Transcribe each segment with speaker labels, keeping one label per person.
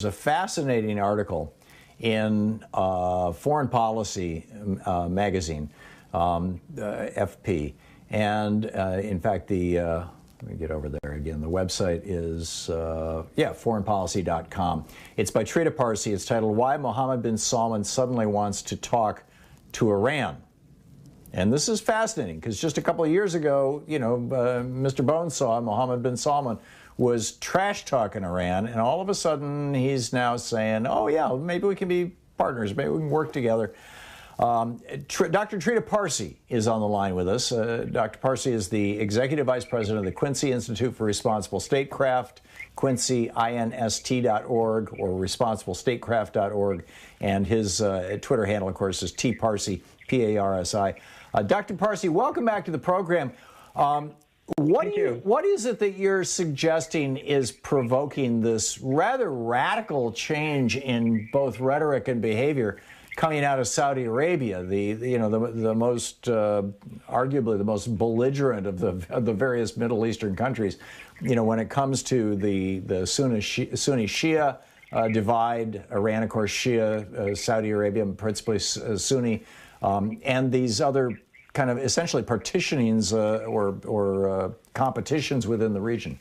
Speaker 1: There's a fascinating article in Foreign Policy magazine, FP, and in fact let me get over there again. The website is, foreignpolicy.com. It's by Trita Parsi. It's titled, Why Mohammed bin Salman Suddenly Wants to Talk to Iran. And this is fascinating because just a couple of years ago, Mr. Bonesaw, Mohammed bin Salman, was trash-talking Iran, and all of a sudden he's now saying, oh yeah, maybe we can be partners, maybe we can work together. Dr. Triti Parsi is on the line with us. Dr. Parsi is the Executive Vice President of the Quincy Institute for Responsible Statecraft, quincyinst.org or responsiblestatecraft.org, and his Twitter handle, of course, is T-Parsi, P-A-R-S-I. Dr. Parsi, welcome back to the program. What is it that you're suggesting is provoking this rather radical change in both rhetoric and behavior coming out of Saudi Arabia, the most arguably the most belligerent of the various Middle Eastern countries, when it comes to the Sunni Shia divide? Iran, of course, Shia, Saudi Arabia, principally Sunni, and these other kind of essentially partitionings or competitions within the region.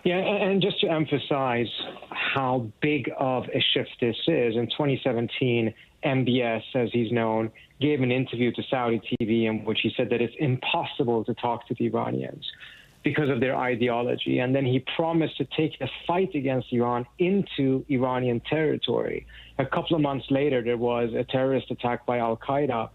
Speaker 2: Yeah, and just to emphasize how big of a shift this is, in 2017, MBS, as he's known, gave an interview to Saudi TV in which he said that it's impossible to talk to the Iranians because of their ideology. And then he promised to take the fight against Iran into Iranian territory. A couple of months later, there was a terrorist attack by Al-Qaeda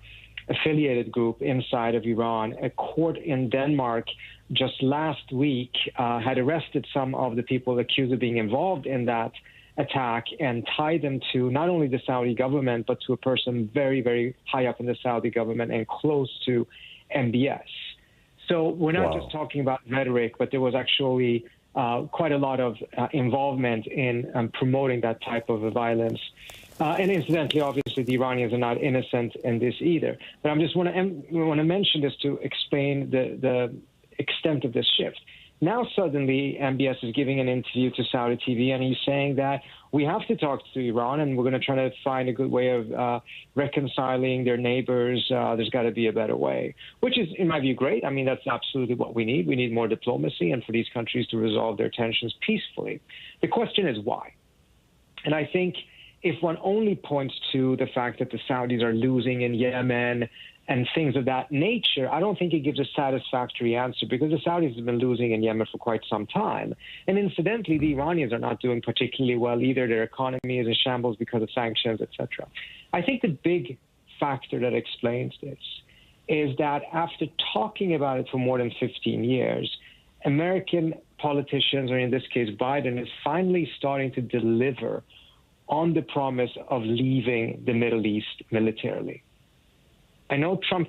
Speaker 2: affiliated group inside of Iran. A court in Denmark just last week had arrested some of the people accused of being involved in that attack and tied them to not only the Saudi government, but to a person very, very high up in the Saudi government and close to MBS. So we're not just talking about rhetoric, but there was actually quite a lot of involvement in promoting that type of violence. And incidentally, obviously, the Iranians are not innocent in this either. But I just want to mention this to explain the extent of this shift. Now, suddenly, MBS is giving an interview to Saudi TV, and he's saying that we have to talk to Iran, and we're going to try to find a good way of reconciling their neighbors. There's got to be a better way, which is, in my view, great. I mean, that's absolutely what we need. We need more diplomacy and for these countries to resolve their tensions peacefully. The question is why. And I think if one only points to the fact that the Saudis are losing in Yemen and things of that nature, I don't think it gives a satisfactory answer, because the Saudis have been losing in Yemen for quite some time. And incidentally, the Iranians are not doing particularly well either. Their economy is in shambles because of sanctions, etc. I think the big factor that explains this is that after talking about it for more than 15 years, American politicians, or in this case Biden, is finally starting to deliver on the promise of leaving the Middle East militarily. I know Trump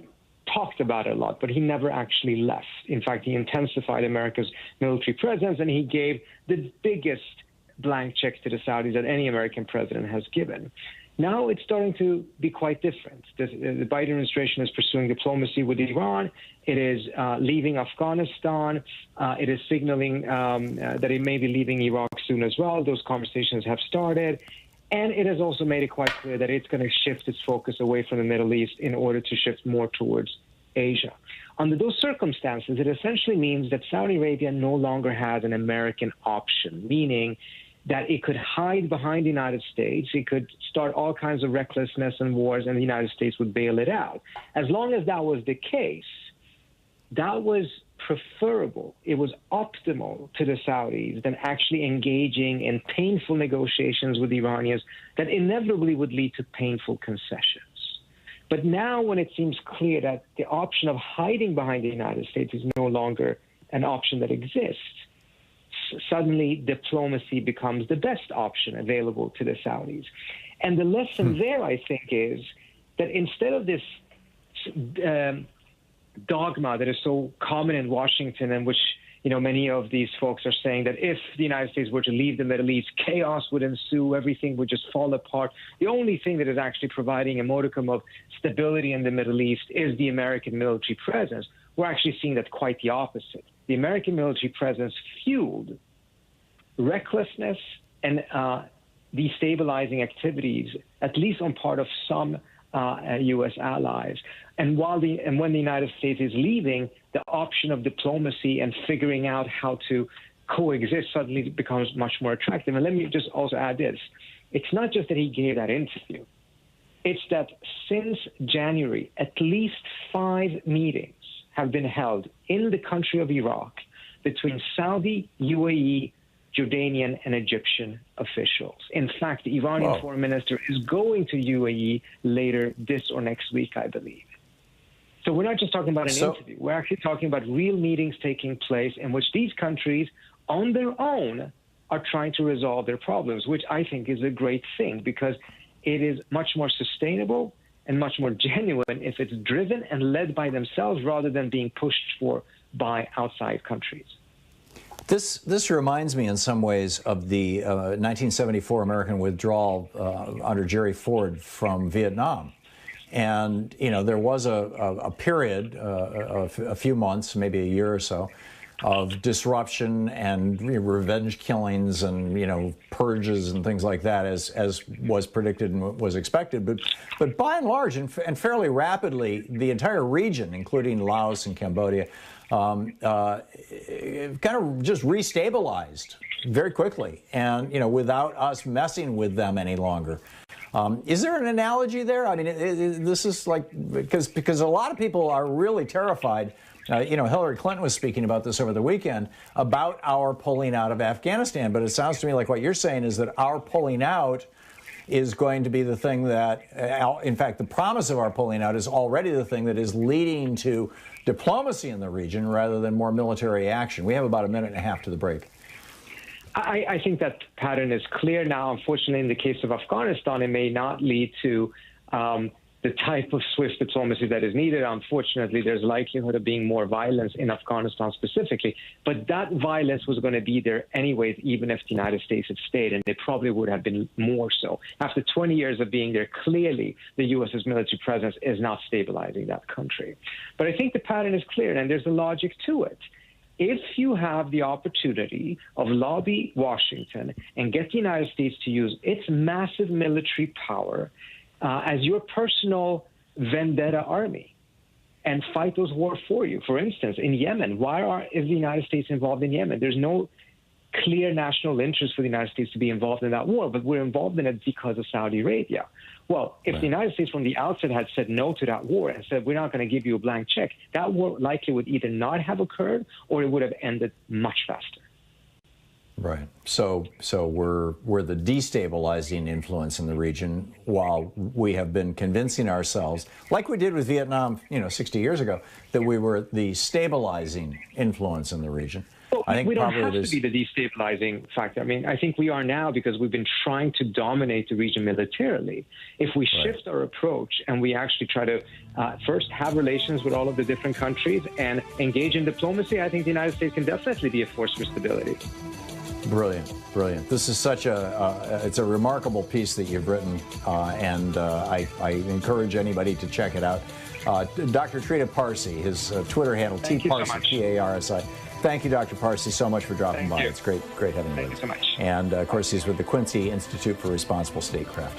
Speaker 2: talked about it a lot, but he never actually left. In fact, he intensified America's military presence, and he gave the biggest blank check to the Saudis that any American president has given. Now it's starting to be quite different. The Biden administration is pursuing diplomacy with Iran. It is leaving Afghanistan. It is signaling that it may be leaving Iraq soon as well. Those conversations have started. And it has also made it quite clear that it's going to shift its focus away from the Middle East in order to shift more towards Asia. Under those circumstances, it essentially means that Saudi Arabia no longer has an American option, meaning that it could hide behind the United States, it could start all kinds of recklessness and wars, and the United States would bail it out. As long as that was the case, that was preferable, it was optimal to the Saudis than actually engaging in painful negotiations with the Iranians that inevitably would lead to painful concessions. But now, when it seems clear that the option of hiding behind the United States is no longer an option that exists, suddenly diplomacy becomes the best option available to the Saudis. And the lesson there, I think, is that instead of this dogma that is so common in Washington, and which many of these folks are saying that if the United States were to leave the Middle East, chaos would ensue, everything would just fall apart. The only thing that is actually providing a modicum of stability in the Middle East is the American military presence. We're actually seeing that quite the opposite. The American military presence fueled recklessness, and destabilizing activities, at least on part of some U.S. allies. And when the United States is leaving, the option of diplomacy and figuring out how to coexist suddenly becomes much more attractive. And let me just also add this. It's not just that he gave that interview. It's that since January, at least 5 meetings have been held in the country of Iraq between Saudi, UAE, Jordanian, and Egyptian officials. In fact, the Iranian foreign minister is going to UAE later this or next week, I believe. So we're not just talking about an interview. We're actually talking about real meetings taking place in which these countries, on their own, are trying to resolve their problems, which I think is a great thing because it is much more sustainable and much more genuine if it's driven and led by themselves rather than being pushed for by outside countries.
Speaker 1: This reminds me in some ways of the 1974 American withdrawal under Jerry Ford from Vietnam. And, you know, there was a period, a few months, maybe a year or so, of disruption and revenge killings and, you know, purges and things like that, as was predicted and was expected. But by and large, and fairly rapidly, the entire region, including Laos and Cambodia, kind of just restabilized very quickly, and, you know, without us messing with them any longer. Is there an analogy there? I mean, this is like, because a lot of people are really terrified. You know, Hillary Clinton was speaking about this over the weekend, about our pulling out of Afghanistan. But it sounds to me like what you're saying is that our pulling out is going to be the thing that, in fact, the promise of our pulling out is already the thing that is leading to diplomacy in the region rather than more military action. We have about 1.5 minutes to the break.
Speaker 2: I think that pattern is clear now. Unfortunately, in the case of Afghanistan, it may not lead to the type of swift diplomacy that is needed. Unfortunately, there's likelihood of being more violence in Afghanistan specifically. But that violence was going to be there anyways, even if the United States had stayed, and it probably would have been more so. After 20 years of being there, clearly the U.S.'s military presence is not stabilizing that country. But I think the pattern is clear, and there's a logic to it. If you have the opportunity of lobby Washington and get the United States to use its massive military power as your personal vendetta army and fight those wars for you. For instance, in Yemen, is the United States involved in Yemen? There's no clear national interest for the United States to be involved in that war, but we're involved in it because of Saudi Arabia. Well, if the United States from the outset had said no to that war and said, we're not going to give you a blank check, that war likely would either not have occurred or it would have ended much faster.
Speaker 1: Right. So we're the destabilizing influence in the region, while we have been convincing ourselves, like we did with Vietnam, 60 years ago, that we were the stabilizing influence in the region.
Speaker 2: Well, I think we don't have to be the destabilizing factor. I mean, I think we are now because we've been trying to dominate the region militarily. If we shift our approach and we actually try to first have relations with all of the different countries and engage in diplomacy, I think the United States can definitely be a force for stability.
Speaker 1: Brilliant, brilliant. This is such it's a remarkable piece that you've written, and I encourage anybody to check it out. Dr. Trita Parsi, his Twitter handle, T Parsi, P-A-R-S-I. Thank you, Dr. Parsi, so much for dropping by. It's great having you.
Speaker 2: Thank you so much.
Speaker 1: And, of course, he's with the Quincy Institute for Responsible Statecraft.